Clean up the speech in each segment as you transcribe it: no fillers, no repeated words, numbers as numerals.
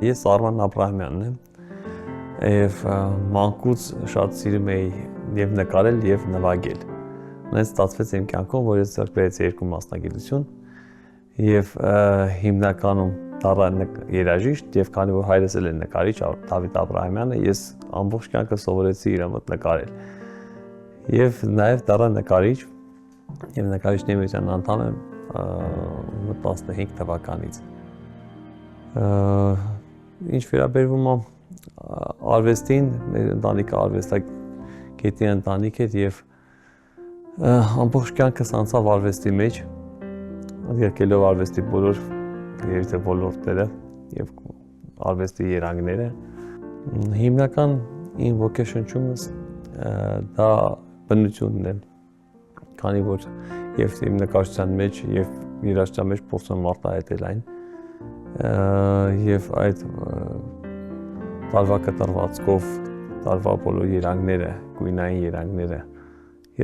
Ես Արման Աբրահամյանն եմ եւ մանկուց շատ սիրում էի եւ նկարել եւ նվագել։ Նենց ստացվեց իմ կյանքում, որ ես ձեռք բերեցի երկու մասնագիտություն եւ հիմնականում դառա երաժիշտ եւ քանի որ հայրս էլ է նկարիչ Դավիթ Աբրահամյանը, ես ամբողջ կյանքը սովորեցի իր մոտ նկարել։ Եվ նաեւ դառա նկարիչ եւ նկարիչների միության անդամ եմ 15 թվականից։ Ինչ վերաբերվում է արվեստին, մեր ընտանիքը արվեստագետի ընտանիք էր եւ ամբողջ կյանքս անցավ արվեստի մեջ, ընդգրկելով արվեստի բոլոր ոլորտները եւ արվեստի երանգները։ Հիմնական իմ ոգեշնչումս դա բնությունն է, քանի որ եւ իմ նկարչության մեջ եւ երաժշտության մեջ փորձում եմ արտահայտել այն եւ այդ տարվա կտրվածքով տարվա բոլոր երանգները, գույնային երանգները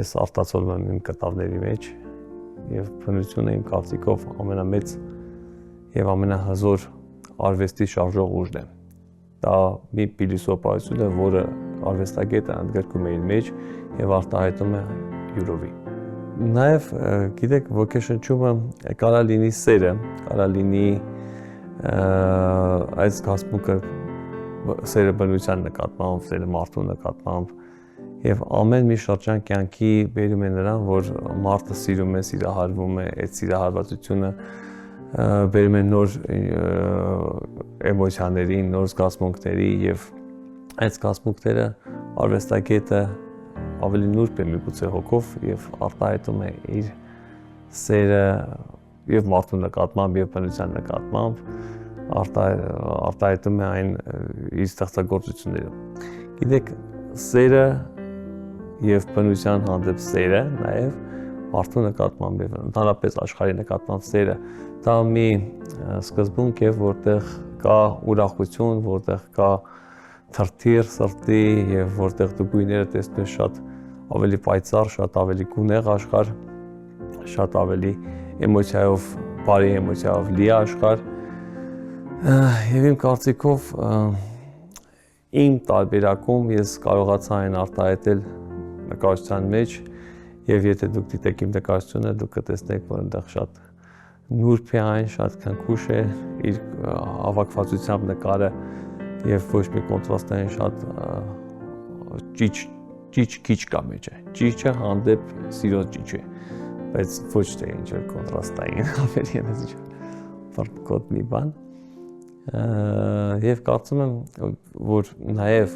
ես արտացոլում եմ իմ կտավների մեջ եւ բնությունը իմ կարծիքով ամենամեծ եւ ամենահզոր արվեստի շարժող ուժն է։ Դա մի փիլիսոփայություն է, որը արվեստագետը ընդգրկում է իր մեջ եւ արտահայտում է յուրովի։ Նաեւ գիտեք, ոգեշնչումը կարա լինի սերը, կարա լինի այս զգացմունքը սերը բնության նկատմամբ, սերը մարդու նկատմամբ եւ ամեն մի շրջան կյանքի բերում է նրան, որ մարդը սիրում է, սիրահարվում է, այդ սիրահարվածությունը բերում է նոր էմոցիաների, նոր զգացմունքների եւ այդ զգացմունքները արվեստագետը ավելի նուրբ է միգուցե հոգով եւ արտահայտում է իր սերը եւ մարդու նկատմամբ եւ բնության նկատմամբ արտահայտում է այն իր ստեղծագործություններով։ Գիտեք, սերը եւ բնության հանդեպ սերը նաեւ մարդու նկատմամբ եւ ընդհանրապես աշխարհի նկատմամբ սերը դա մի սկզբունք է, որտեղ կա ուրախություն, որտեղ կա թրթիր սրտի եւ որտեղ դու գույները տեսնում ես շատ ավելի պայծառ, շատ ավելի գունեղ աշխարհ, շատ ավելի էմոցիայով, բարի էմոցիայով լի աշխարհ։ Եվ իմ կարծիքով իմ տարբերակում ես կարողացա այն արտահայտել նկարչության մեջ եւ եթե դուք դիտեք իմ նկարչությունը, դուք կտեսնեք, որ այնտեղ շատ նուրբ է այն, շատ քնքուշ է իր հավաքվածությամբ նկարը եւ ոչ մի կոնտրաստային շատ ճիչ քիչ կա մեջ է։ Ճիչը հանդեպ սիրո ճիչ է, բայց ոչ թե ինչ որ կոնտրաստային ավելի այնպես ինչ վրկոտ մի բան։ Եվ կարծում եմ, որ նաեւ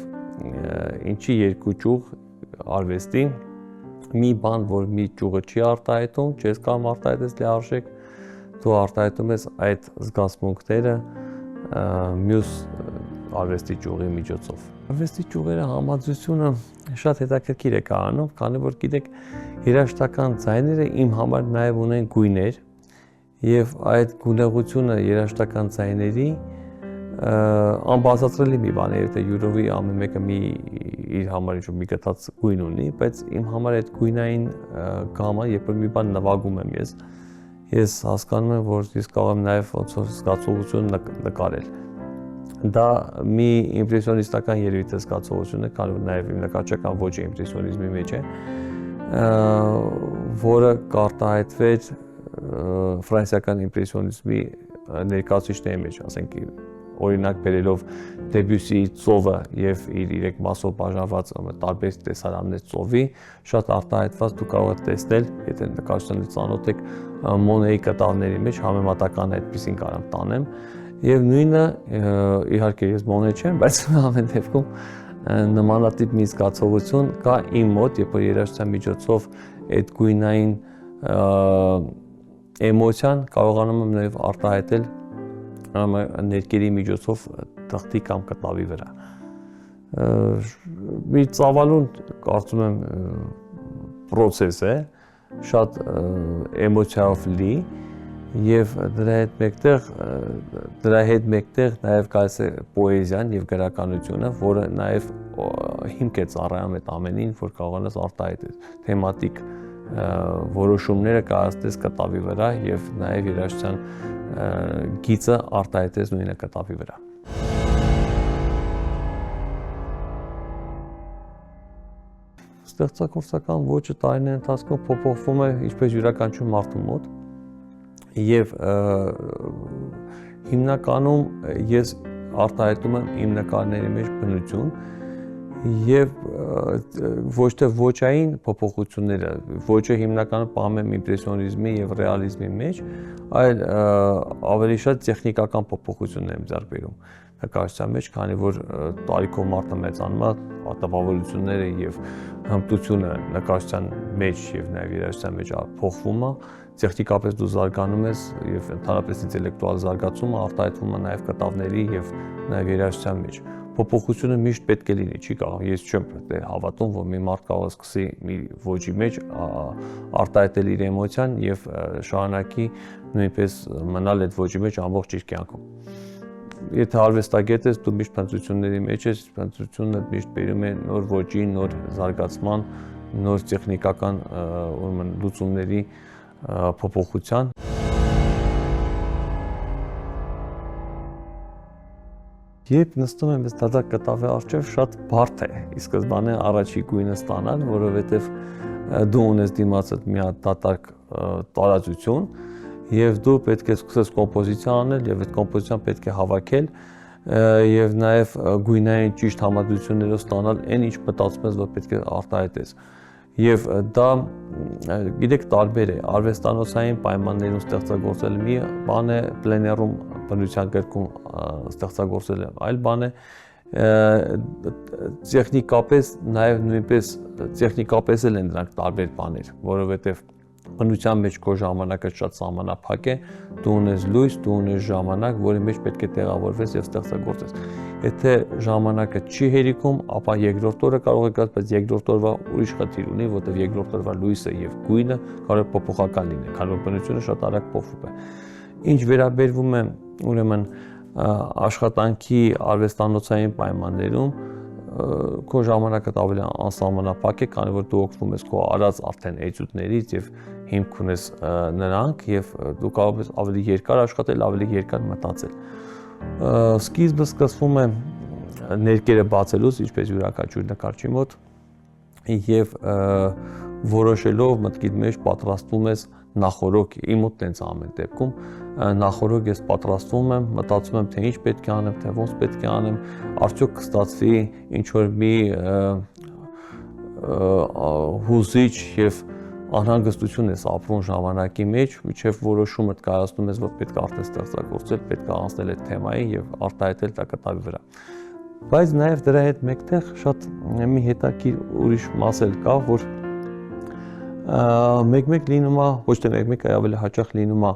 ինչի երկու ճյուղ արվեստի մի բան, որ մի ճյուղը չի արտահայտում, չես կարող արտահայտես լիարժեք, դու արտահայտում ես այդ զգացմունքները մյուս արվեստի ճյուղի միջոցով։ Արվեստի ճյուղերը համադրությունը շատ հետաքրքիր է կայանում, քանի որ գիտեք, երաժշտական ձայները իմ համար նաև ունեն գույներ, եւ այդ գունեղությունը երաժշտական ձայների անբացատրելի մի բան է, եթե յուրովի ամեն մեկը իր համար ինչ-որ մի գտած գույն ունի, բայց իմ համար այդ գույնային գամը, երբ որ մի բան նվագում եմ ես հասկանում եմ, որ ես կարող եմ նաև ոնց-որ զգացողություն նկարել։ Դա մի իմպրեսիոնիստական երևույթ է զգացողությունը, քանի որ նաև իմ նկարչական ոճը իմպրեսիոնիզմի մեջ է, որը կարտահայտվեց ֆրանսիական իմպրեսիոնիզմի ներկայացուցիչների մեջ, ասենք օրինակ բերելով Դեբյուսի ծովը եւ իր 3 մասով բաժանված տարբեր տեսարաններ ծովի, շատ արտահայտված դու կարող ես տեսնել, եթե նկարչության ծանոթ եք Մոնեի կտավների մեջ համեմատական այդպեսին կարամ տանեմ եւ նույնը իհարկե ես Մոնե չեմ, բայց ամեն դեպքում նմանատիպ մի զգացողություն կա իմ մոտ, երբ որ երաժշտության միջոցով այդ գույնային էմոցիան կարողանում եմ նաեւ արտահայտել ներկերի միջոցով թղթի կամ կտավի վրա։ Մի ծավալուն կարծում եմ process է, շատ էմոցիայով լի եւ դրա հետ մեկտեղ նաեւ գալիս է պոեզիան եւ գրականությունը, որը նաեւ հիմք է ծառայում այդ ամենին, որ կարողանաս արտահայտել թեմատիկ որոշումները կայացնես կտավի վրա եւ նաեւ երաժշտության գիծը արտահայտես նույնը կտավի վրա։ ստեղծագործական ոճը տարիների ընթացքում փոփոխվում է ինչպես յուրաքանչյուր մարդու մոտ եւ հիմնականում ես արտահայտում եմ իմ նկարների մեջ բնություն եւ ոչ թե ոճային փոփոխությունները, ոճը հիմնականում պահում եմ իմպրեսիոնիզմի եւ ռեալիզմի մեջ, այլ ավելի շատ տեխնիկական փոփոխություններ եմ ձեռք բերում նկարչության մեջ, քանի որ տարիքով մարդը մեծանում է, տպավորությունները եւ հմտությունը նկարչության մեջ եւ նաեւ երաժշտության մեջ փոխվում է, տեխնիկապես դու զարգանում ես եւ ընդհանրապես ինտելեկտուալ զարգացումը արտահայտվում է նաեւ կտավների եւ նաեւ երաժշտության մեջ։ Փոփոխությունը միշտ պետք է լինի, չի կարող, ես չեմ հավատում, որ մի մարդ կարող է սկսի մի ոճի մեջ արտահայտել իր էմոցիան եւ շարունակի նույնպես մնալ այդ ոճի մեջ ամբողջ իր կյանքում։ Եթե արվեստագետ ես, դու միշտ փնտրությունների մեջ ես, փնտրությունը միշտ բերում է նոր ոճի, նոր զարգացման, նոր տեխնիկական լուծումների փոփոխության։ Երբ նստում եմ այս դատարկ կտավի առջև, շատ բարդ է ի սկզբանե առաջի գույնը ստանալ, որովհետև դու ունես դիմացդ մի հատ դատարկ տարածություն եւ դու պետք է սկսես կոմպոզիցիա անել եւ այդ կոմպոզիցիան պետք է հավաքել եւ նաեւ գույնային ճիշտ համադրություններով ստանալ այն ինչ մտածում ես, որ պետք է արտահայտես։ Եվ դա գիտեք տարբեր է, արվեստանոցային պայմաններում ստեղծագործել մի բան է, պլեներում բնության գրքում ստեղծագործել եմ, այլ բան է տեխնիկապես նաև նույնպես տեխնիկապես էլ են դրանք տարբեր բաներ, որովհետև բնության մեջ քո ժամանակը շատ սահմանափակ է, դու ունես լույս, դու ունես ժամանակ, որի մեջ պետք է տեղավորվես եւ ստեղծագործես։ Եթե ժամանակը չի հերիքում, ապա երկրորդ օրը կարող է գալ, բայց երկրորդ օրվա ուրիշ խնդիր ունի, որտեղ երկրորդ օրվա լույսը եւ գույնը կարող է փոփոխական լինել, քանի որ բնությունը շատ արագ փոխվում է։ Ինչ վերաբերվում է ուրեմն աշխատանքի արվեստանոցային պայմաններում քո ժամանակը ավելի անսահմանափակ է, քանի որ դու օգտվում ես քո արած արդեն էտյուդներից եւ հիմք ունես նրանք եւ դու կարող ես ավելի երկար աշխատել, ավելի երկար մտածել։ Սկիզբը սկսվում է ներկերը բացելուց, ինչպես յուրաքանչյուր նկարչի մոտ, եւ որոշելով մտքիդ մեջ պատրաստվում ես նախորոք, իմ մոտ տենց ամեն դեպքում նախորոք ես պատրաստվում եմ, մտածում եմ, թե ինչ պետք է անեմ, թե ոնց պետք է անեմ, արդյոք կստացվի ինչ որ մի հուզիչ եւ անհանգստություն ես ապրում ժամանակի մեջ, մինչեւ որոշումդ կայացնում ես, որ պետք է արդեն ստեղծագործել, պետք է անցնել այդ թեմային եւ արտահայտել դա կտավի վրա։ Բայց նաեւ դրա հետ մեկտեղ շատ մի հետաքրքիր ուրիշ մաս էլ կա, որ մեկ-մեկ լինում է, ոչ թե մեկ-մեկ, այլ ավելի հաճախ լինում է,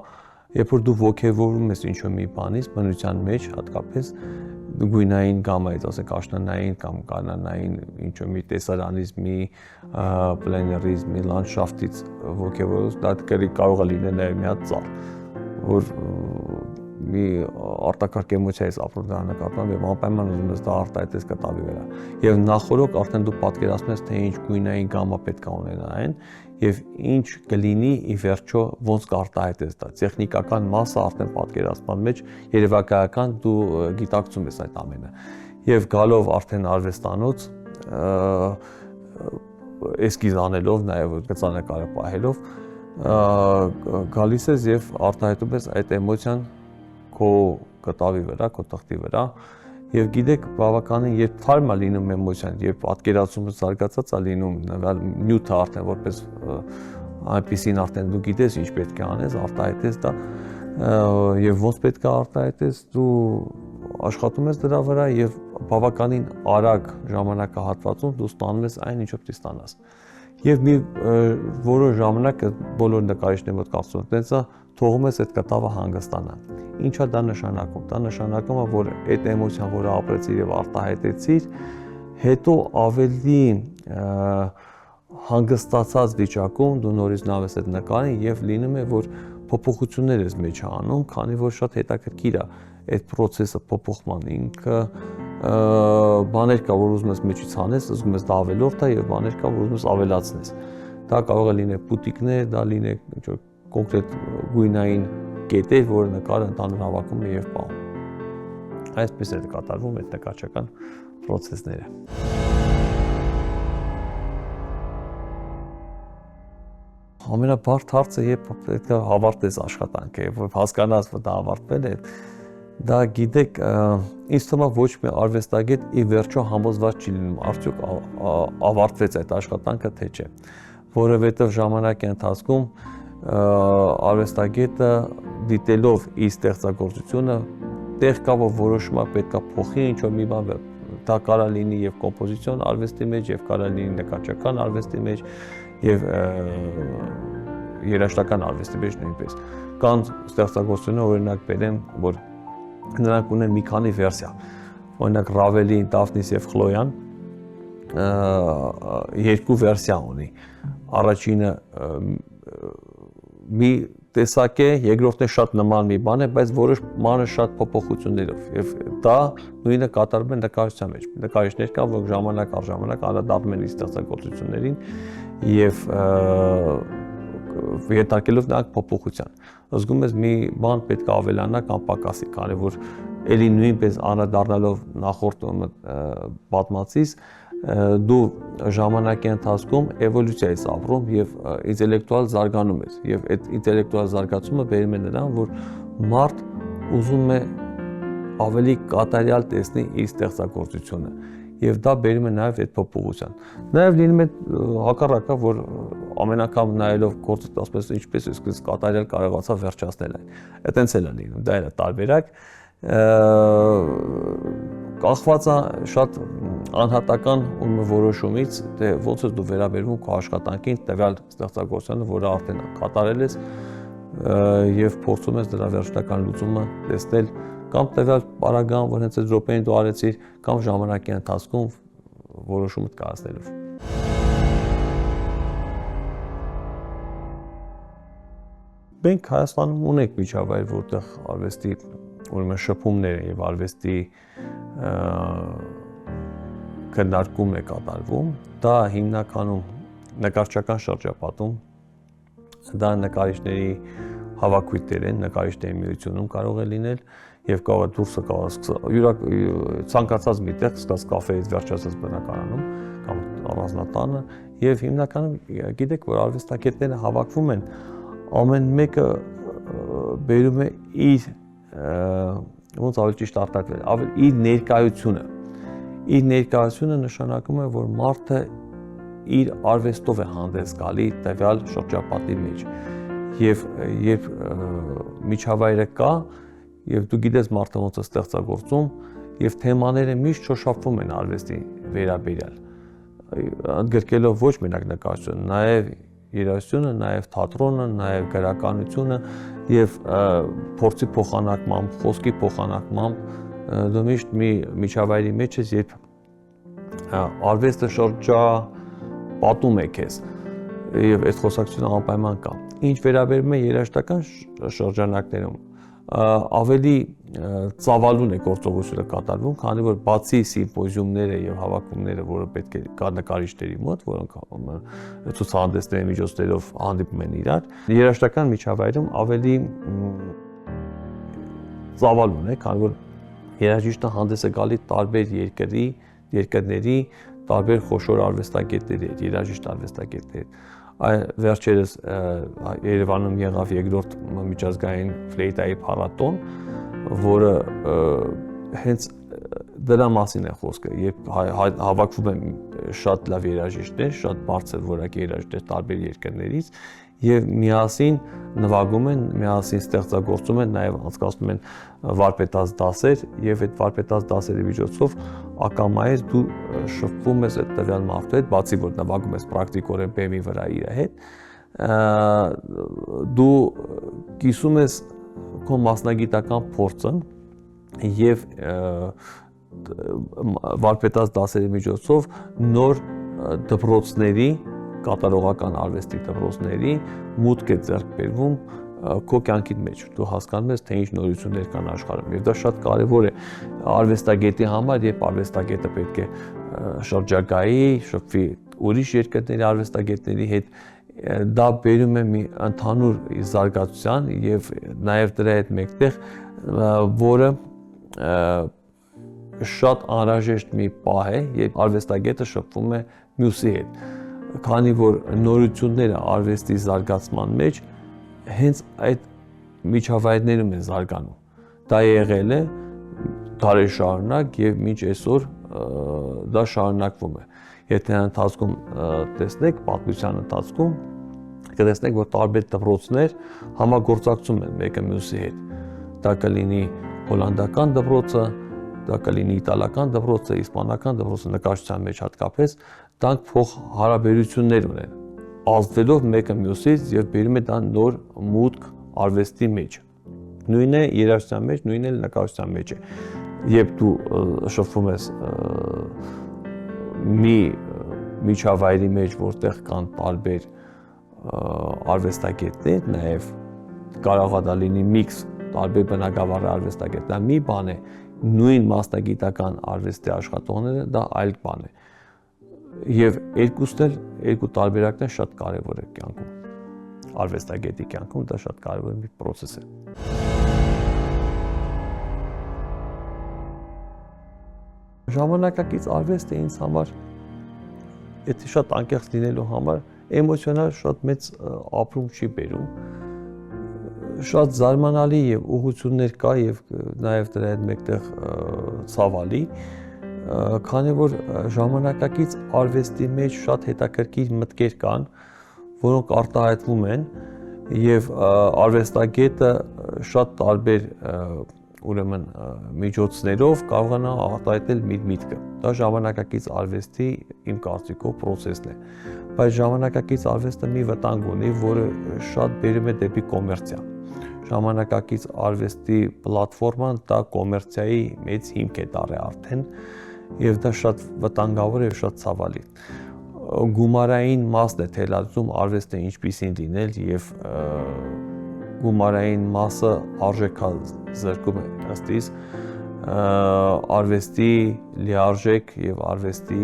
երբ որ դու ոգևորվում ես ինչ-որ մի բանից, բնության մեջ հատկապես գույնային գամայից, ասենք աշնանային կամ կանանային ինչ-որ մի տեսարանից, մի պլեներից, մի լանդշաֆտից ոգևորվում, դա կարող է լինել նաև մի հատ ծառ, որ մի արտակարգ էմոցիա ես ապրում դրա նկատմամբ եւ անպայման ուզում ես դա արտահայտես կտավի վրա։ Եվ նախորոք արդեն դու պատկերացնում ես, թե ինչ գույնային գամա պետք է ունենային եւ ինչ կլինի ի վերջո ոնց կարտահայտես դա։ Տեխնիկական մասը արդեն պատկերացման մեջ երևակայական դու գիտակցում ես այդ ամենը։ Եվ գալով արդեն արվեստանոց էսկիզ անելով նաեւ գծանկարը պահելով գալիս ես եւ արտահայտում ես այդ էմոցիան քո կտավի վրա, քո թղթի վրա եւ գիտեք բավականին երբ թարմ է լինում էմոցիան, երբ պատկերացումը զարգացած է լինում, նյութը արդեն որպես այնպեսին արդեն դու գիտես ինչ պետք է անես, արտահայտես դա եւ ոնց պետք է արտահայտես, դու աշխատում ես դրա վրա եւ բավականին արագ ժամանակահատվածում դու ստանում ես այն ինչով դու ստանաս։ Եվ մի որոշ ժամանակ բոլոր նկարիչների մոտ կարծում եմ տենց է, թողում ես այդ կտավը հանգստանա։ Ինչա դա նշանակում։ Դա նշանակում է, որ այդ էմոցիան, որը ապրեցիր եւ արտահայտեցիր, հետո ավելի հանգստացած վիճակում դու նորից նայես այդ նկարին եւ լինում է, որ փոփոխություններ ես մեջ անում, քանի որ շատ հետաքրքիր է այդ process-ը փոփոխման ինքը բաներ կա, որ ուզում ես մեջից անես, ուզում ես դա ավելորդ է եւ բաներ կա, որ ուզում ես ավելացնես։ Դա կարող է լինել պուտիկներ, դա լինել ինչ-որ կոնկրետ գույնային կետեր, որը նկարը ընդհանուր հավաքում է եւ պահում։ Այսպես է կատարվում այդ նկարչական process-ները։ ամենաբարդ հարցը երբ պետք է հավարտես աշխատանքը, երբ հասկանաս, որ դա ավարտվել է, դա գիտեք, ինձ թվում է ոչ մի արվեստագետ ի վերջո համոզված չի լինում, արդյոք ավարտվեց այդ աշխատանքը, թե չէ, որովհետև ժամանակի ընթացքում արվեստագետը դիտելով իր ստեղծագործությունը տեղ կա, որ որոշումը պետք է փոխի ինչ-որ մի բան, դա կարա լինի եւ կոմպոզիցիոն արվեստի մեջ, եւ կարա լինի նկարչական արվեստի մեջ, եւ երաժշտական արվեստի մեջ նույնպես։ Կան ստեղծագործություններ, օրինակ բերեմ, որ նրանք ունեն մի քանի վերսիա, օրինակ Ռավելի, Դաֆնիս եւ Խլոյան երկու վերսիա ունի, առաջինը մի տեսակ է, երկրորդն է շատ նման մի բան է, բայց որոշ մանր շատ փոփոխություններով եւ դա նույնը կատարվում է նկարչության մեջ։ Նկարիչներ կան, որ ժամանակ առ ժամանակ անդրադառնում են իր ստեղծագործություններին եւ ենթարկելով նրանք փոփոխության։ Զգում ես մի բան պետք է ավելանա կամ պակասի, քանի որ ելի նույնպես անդրադառնալով նախորդ պատմածից դու ժամանակի ընթացքում էվոլյուցիա ես ապրում եւ ինտելեկտուալ զարգանում ես եւ այդ ինտելեկտուալ զարգացումը բերում է նրան, որ մարդ ուզում է ավելի կատարյալ տեսնի իր ստեղծագործությունը եւ դա բերում է նաեւ այդ փոփոխության։ Նաեւ լինում է հակառակը, որ ամեն անգամ նայելով գործը ասես ինչպես է կատարյալ կարողացա վերջացնել այն։ Այդտենց էլ է լինում, դա էլ է տարբերակ։ Կախված է շատ անհատական որոշումից, թե ոնց է դու վերաբերվում քո աշխատանքին, տվյալ ստեղծագործությանը, որը արդեն կատարել ես եւ փորձում ես դրա վերջնական լուծումը տեսնել կամ տվյալ պարագայում, որ հենց այդ րոպեին դու արեցիր, կամ ժամանակի ընթացքում որոշումդ կայացնելով։ Մենք Հայաստանում ունենք միջավայր, որտեղ արվեստի ուրեմն շփումներ եւ արվեստի քննարկում է կատարվում, դա հիմնականում նկարչական շրջապատում, դա նկարիչների հավաքույթներ են, նկարիչների միությունում կարող է լինել եւ կարող է դուրսը կարող ցանկացած մի տեղ սկսած կաֆեից վերջացած բնակարանում կամ առանձնատանը եւ հիմնականում գիտեք, որ արվեստագետները հավաքվում են, ամեն մեկը բերում է իր ոնց ավելի ճիշտ արտադրել, ավելի իր ներկայությունը նշանակում է, որ մարդը իր արվեստով է հանդես գալի տվյալ շրջապատի մեջ եւ երբ միջավայրը կա եւ դու գիտես մարդը ոնց է ստեղծագործում եւ թեմաները միշտ շոշափվում են արվեստի վերաբերյալ, ընդգրկելով ոչ մենակ նկարչությունը, նաեւ երաժշտությունը, նաեւ թատրոնը, նաեւ գրականությունը եւ փորձի փոխանակմամբ, խոսքի փոխանակմամբ դու միշտ մի միջավայրի մեջ ես, երբ արվեստը շրջապատում է քեզ եւ այդ խոսակցությունը անպայման կա։ Ինչ վերաբերում է երաժշտական շրջանակներում, ավելի ծավալուն է գործողությունը կատարվում, քանի որ բացի սիմպոզիումները եւ հավաքումները, որը պետք է կա նկարիչների մոտ, որոնք ցուցահանդեսների միջոցներով հանդիպում են իրար, երաժշտական միջավայրում ավելի ծավալուն է, քանի որ երաժիշտը հանդես է գալի տարբեր երկրների տարբեր խոշոր արվեստագետների հետ, երաժիշտ արվեստագետների հետ։ Վերջերս Երևանում եղավ երկրորդ միջազգային ֆլեյտայի փառատոն, որը հենց դրա մասին է խոսքը, երբ հավաքվում են շատ լավ երաժիշտներ, շատ բարձր որակի երաժիշտներ տարբեր երկրներից եւ միասին նվագում են, միասին ստեղծագործում են, նաեւ անցկացնում են վարպետաց դասեր եւ այդ վարպետաց դասերի միջոցով ակամայից դու շփվում ես այդ տվյալ մարդու հետ, բացի որ նվագում ես պրակտիկորեն բեմի վրա իր հետ, դու կիսում ես քո մասնագիտական փորձը եւ վարպետաց դասերի միջոցով նոր դպրոցների կատարողական արվեստի դպրոցների մուտք է ձեռք բերվում քո կյանքի մեջ, դու հասկանում ես, թե ինչ նորություններ կան աշխարհում եւ դա շատ կարեւոր է արվեստագետի համար, երբ արվեստագետը պետք է շրջագայի, շփվի ուրիշ երկրների արվեստագետների հետ, դա բերում է մի ընդհանուր զարգացության եւ նաեւ դրա հետ մեկտեղ, որը շատ անհրաժեշտ մի պահ է, երբ արվեստագետը շփվում է մյուսի հետ։ քանի որ նորությունները արվեստի զարգացման մեջ հենց այդ միջավայրներում են զարգանում։ Դա եղել է դարեր շարունակ եւ մինչ այսօր դա շարունակվում է։ Եթե ընթացքում տեսնեք պատմության ընթացքում կտեսնեք, որ տարբեր դպրոցներ համագործակցում են մեկը մյուսի հետ։ Դա կլինի հոլանդական դպրոցը, դա կլինի իտալական դպրոցը, իսպանական դպրոցը նկարչության մեջ հատկապես, դրանք փոխ հարաբերություններ ունեն, ազդվելով մեկը մյուսից եւ բերում է դա նոր մուտք արվեստի մեջ։ Նույնն է երաժշտության մեջ, նույնն է նկարչության մեջ է։ Երբ դու շփվում ես մի միջավայրի մեջ, որտեղ կան տարբեր արվեստագետներ, նաեւ կարող է դա լինի միքս տարբեր բնագավառի արվեստագետ, դա մի բան է, նույն մասնագիտական արվեստի աշխատողները դա այլ բան է։ Եվ երկու տարբերակն է շատ կարևոր է կյանքում։ Արվեստագետի կյանքում դա շատ կարևոր մի process է։ Ժամանակակից արվեստը ինձ համար, եթե շատ անկեղծ լինելու համար, էմոցիոնալ շատ մեծ ապրում չի բերում։ Շատ զարմանալի եւ ուղղություններ կա եւ նաեւ դրա հետ մեկտեղ ցավալի, քանի որ ժամանակակից արվեստի մեջ շատ հետաքրքիր մտքեր կան, որոնք արտահայտվում են եւ արվեստագետը շատ տարբեր ուրեմն միջոցներով կարողանա արտահայտել մի միտքը։ Դա ժամանակակից արվեստի իմ կարծիքով process-ն է։ Բայց ժամանակակից արվեստը մի վտանգ ունի, որը շատ բերում է դեպի կոմերցիա։ Ժամանակակից արվեստի պլատֆորման դա կոմերցիայի մեծ հիմք է դարել արդեն եւ դա շատ վտանգավոր է եւ շատ ցավալի։ Գումարային մասն է թելադրում արվեստը ինչպիսին լինել եւ գումարային մասը արժեքազրկում է ըստ իս արվեստի լիարժեք եւ արվեստի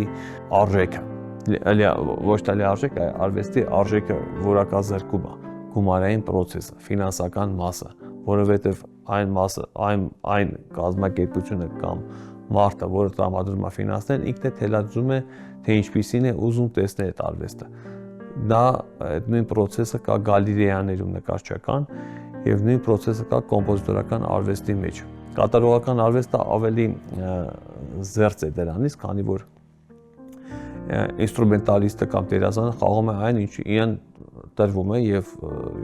արժեքը ոչ թե լիարժեք, այլ արվեստի արժեքը որակազրկումը, գումարային process-ը, ֆինանսական մասը, որովհետեւ այն մասը, այն կազմակերպությունը կամ մարդը, որը տրամադրում է ֆինանսներ, ինքն է թելադրում է, թե ինչպիսին է ուզում տեսնել այդ արվեստը։ Դա այդ նույն process-ը կա գալերեաներում նկարչական եւ նույն process-ը կա կոմպոզիտորական արվեստի մեջ։ Կատարողական արվեստը ավելի զերծ է դրանից, քանի որ ինստրումենտալիստը կամ դերասանը խաղում է այն, ինչ իրեն տրվում է եւ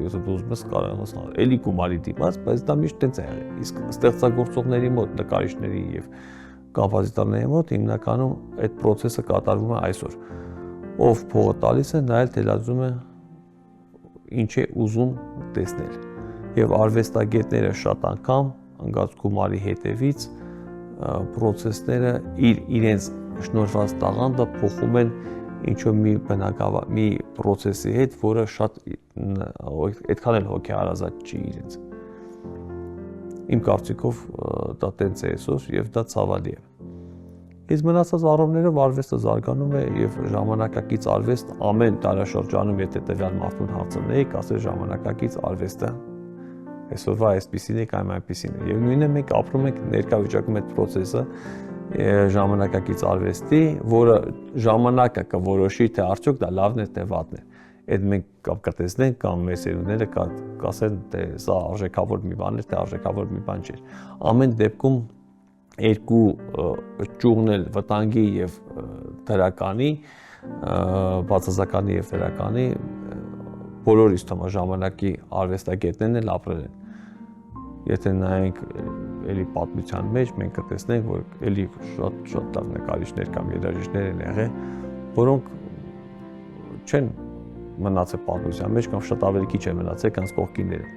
եթե դու ուզում ես կարող ես էլի գումարի դիմաց, բայց դա միշտ տենց է եղել։ Իսկ ստեղծագործողների մոտ, նկարիչների եւ կոմպոզիտորների մոտ հիմնականում այդ process-ը կատարվում է այսօր։ Ով փողը տալիս է, նա էլ թելադրում է ինչ է ուզում տեսնել։ Եւ արվեստագետները շատ անգամ անգած գումարի հետևից process-ները իրենց շնորհված տաղանդը փոխում են ինչ-որ մի բնակավար, մի process-ի հետ, որը շատ այդքան էլ հոգեհարազատ չի իրենց։ Իմ կարծիքով դա տենց է այսօր եւ դա ցավալի է։ Իսկ մնացած առումներով արվեստը զարգանում է եւ ժամանակակից արվեստ ամեն տարաշրջանում, եթե տվյալ մարդուն հարցնեի, կասեր ժամանակակից արվեստը այսօրվա այսպիսին է կամ այնպիսին է։ Եվ նույնը մենք ապրում ենք ներկա վիճակում այդ process-ը ժամանակակից արվեստի, որը ժամանակը կորոշի, թե արդյոք դա լավն է, թե վատն է։ Այդ մենք կտեսնենք կամ մեր սերունդները կասեն, թե սա արժեքավոր մի բան է, թե արժեքավոր մի բան չէ։ Ամեն դեպքում երկու ճյուղն էլ վտանգի եւ դրականի, բացասականի եւ դրականի բոլորից թվում է ժամանակի արվեստագետներն էլ ապրել են։ Եթե նայենք էլի պատմության մեջ, մենք կտեսնենք, որ էլի շատ լավ նկարիչներ կամ երաժիշտներ են եղել, որոնք չեն մնացել պատմության մեջ կամ շատ ավելի քիչ են մնացել քան կողքինները։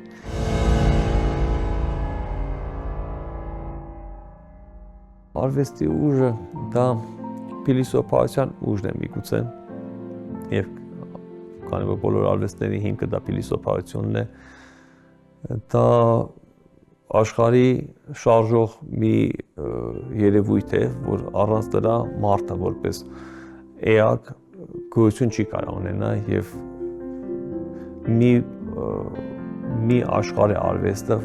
Արվեստի ուժը դա փիլիսոփայության ուժն է միգուցե, եւ քանի որ բոլոր արվեստների հիմքը դա փիլիսոփայությունն է, դա աշխարհի շարժող մի երևույթ է, որ առանց դրա մարդը որպես էակ գոյություն չի կարող ունենալ եւ մի աշխարհի արվեստը,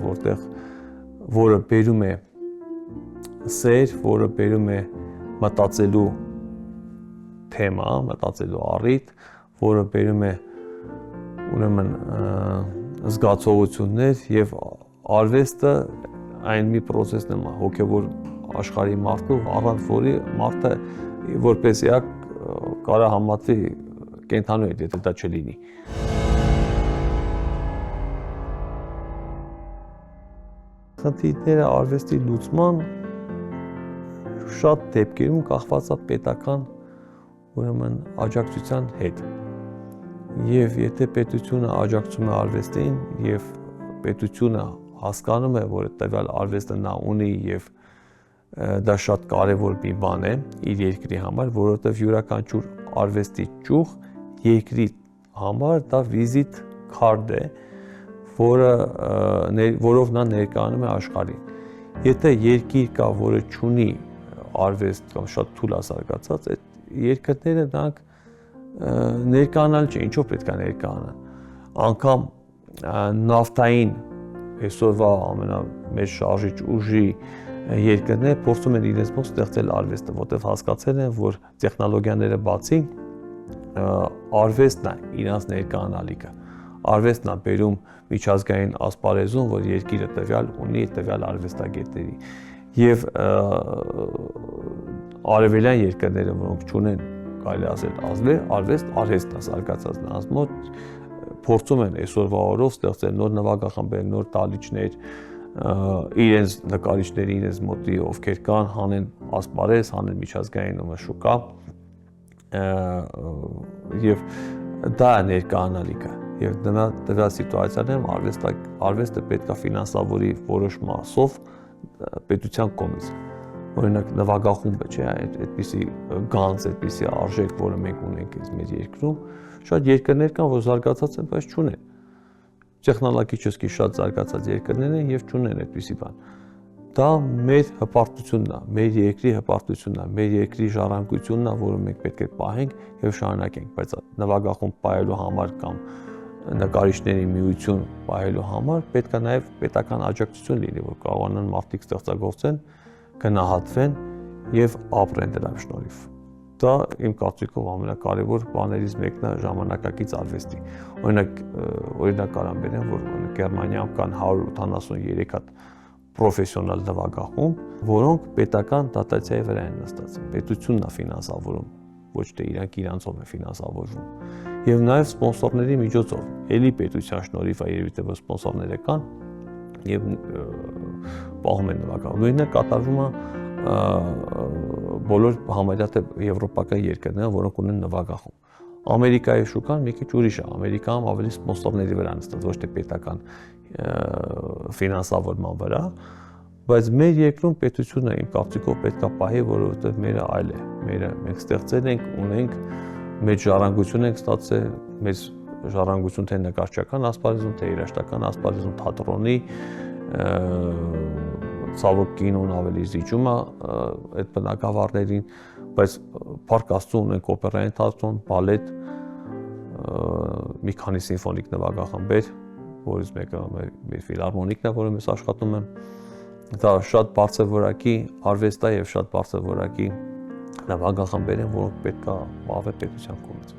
որը բերում է սեր, որը բերում է մտածելու թեմա, մտածելու առիթ, որը բերում է ուրեմն զգացողություններ եւ արվեստը այն մի process-ն է հոգեվոր աշխարհի մարդու, առանց որի մարդը որպես էակ կարա համատվի կենթանու հետ, եթե դա չլինի։ Խնդիրները արվեստի լուծման շատ դեպքերում կախված է պետական ուրեմն աջակցության հետ։ Եվ եթե պետությունը աջակցում է արվեստին եւ պետությունը հասկանում է, որ տվյալ արվեստը նա ունի եւ դա շատ կարևոր մի բան է իր երկրի համար, որովհետեւ յուրաքանչյուր արվեստի ճյուղ երկրի համար դա վիզիտ քարտ է, որով նա ներկայանում է աշխարհին։ Եթե երկիր կա, որը չունի արվեստ կամ շատ թույլ զարգացած, այդ երկրները նրանք ներկայանալ չէ, ինչով պետք է ներկայանան։ Անկամ նավթային այսօրվա ամենամեծ շարժիչ ուժի երկրները փորձում են իրենց մոտ ստեղծել արվեստը, որտեղ հասկացել են, որ տեխնոլոգիաները բացի արվեստն է իրանց ներկայանալիքը։ Արվեստն է բերում միջազգային ասպարեզում, որ երկիրը տվյալ ունի տվյալ արվեստագետների։ Եվ արևելյան երկրները, որոնք չունեն, կարելի ասել, արվեստն է զարգացած նրանց մոտ, փորձում են այսօրվա օրով ստեղծել նոր նվագախմբեր, նոր տալիչներ, իրենց նկարիչների իրենց մոտի ովքեր կան, հանեն ասպարեզ, հանեն միջազգային շուկա, եւ դա է ներկայանալիքը։ Եվ դրա սիտուացիայում արվեստը պետք է ֆինանսավորի որոշ մասով պետության կողմից։ Օրինակ նվագախումբը, չէ, այդպիսի գանձ, այդպիսի արժեք, որը մենք ունենք մեր երկրում, շատ երկրներ կան, որ զարգացած են, բայց չունեն։ Տեխնոլոգիչեսկի շատ զարգացած երկրներ են եւ չունեն այդպիսի բան։ Դա մեր հպարտությունն է, մեր երկրի հպարտությունն է, մեր երկրի ժառանգությունն է, որը մենք պետք է պահենք եւ շարունակենք, բայց նվագախումբ պահելու համար կամ նկարիչների միություն պահելու համար պետք է նաեւ պետական աջակցություն լինի, որ կարողանան մարդիկ ստեղծագործեն, գնահատվեն եւ ապրեն դրա շնորհիվ։ Դա իմ կարծիքով ամենակարևոր բաներից մեկն է ժամանակակից արվեստի։ Օրինակ կարամ բերեմ, որ Գերմանիայում կան 183 հատ պրոֆեսիոնալ նվագախումբ, որոնք պետական դատացիայի վրա են նստած։ Պետությունն է ֆինանսավորում, ոչ թե իրանցով է ֆինանսավորվում։ Եվ նաև սպոնսորների միջոցով, էլի պետության շնորհիվ է երևի թե որ սպոնսորները կան եւ պահում են նվագախումբ։ Նույնն է կատարվում է բոլոր համարյա թե եվրոպական երկրները, որոնք ունեն նվագախումբ։ Ամերիկայի շուկան մի քիչ ուրիշ է, Ամերիկայում ավելի սպոնսորների վրա նստած, ոչ թե պետական ֆինանսավորման վրա, բայց մեր երկրում պետությունը իմ կարծիքով պետք է պահի, որովհետև մերը այլ է, մենք ստեղծել ենք, ունենք, մեր ժառանգություն ենք ստացել, մեր ժառանգություն թե նկարչական ասպարեզում, թե երաժշտական ասպարեզում, թատրոնի, ցավոք կինոն ավելի զիջում է այդ բնակավարներին, բայց Փառք Աստծո ունենք օպերային թատրոն, բալետ, մի քանի սիմֆոնիկ նվագախմբեր, որից մեկը մեր ֆիլհարմոնիկն է, որը մեզ աշխատում է։ Դա շատ բարձր որակի արվեստ է եւ շատ բարձր որակի նվագախմբեր են, որոնք պետք է պահվեն պետության կողմից։